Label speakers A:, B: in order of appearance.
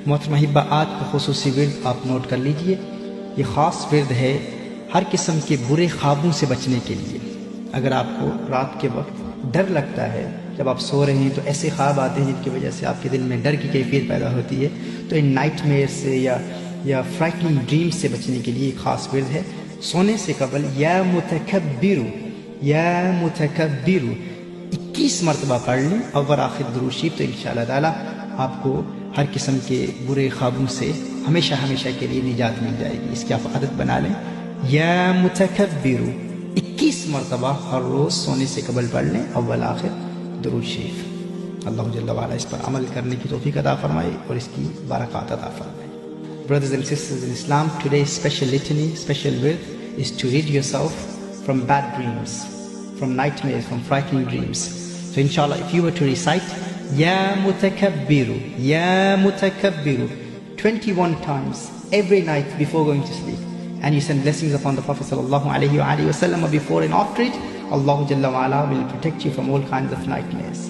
A: محترم احبہ، آج کا خصوصی ورد آپ نوٹ کر لیجئے. یہ خاص ورد ہے ہر قسم کے برے خوابوں سے بچنے کے لیے. اگر آپ کو رات کے وقت ڈر لگتا ہے، جب آپ سو رہے ہیں تو ایسے خواب آتے ہیں جن کی وجہ سے آپ کے دل میں ڈر کی کیفیت پیدا ہوتی ہے، تو ان نائٹ میئر سے یا فرائٹننگ ڈریم سے بچنے کے لیے ایک خاص ورد ہے. سونے سے قبل یا متکبر 21 مرتبہ پڑھ لیں اول آخر درود شریف، تو انشاءاللہ تعالی آپ کو ہر قسم کے برے خوابوں سے ہمیشہ ہمیشہ کے لیے نجات مل جائے گی. اس کی آپ عادت بنا لیں. یا متکبر 21 مرتبہ ہر روز سونے سے قبل پڑھ لیں اول آخر درود شریف. اللہ جل وعلا اس پر عمل کرنے کی توفیق عطا فرمائے اور اس کی برکات عطا فرمائے. Brothers and sisters in Islam, today's special litany, special wird is to rid yourself from bad dreams, from nightmares, from frightening dreams. So inshallah, if you were to recite Ya Mutakabbiru 21 times every night before going to sleep, and you send blessings upon the Prophet sallallahu alaihi wa sallam before and after it, Allah Jalla wa Ala will protect you from all kinds of nightmares.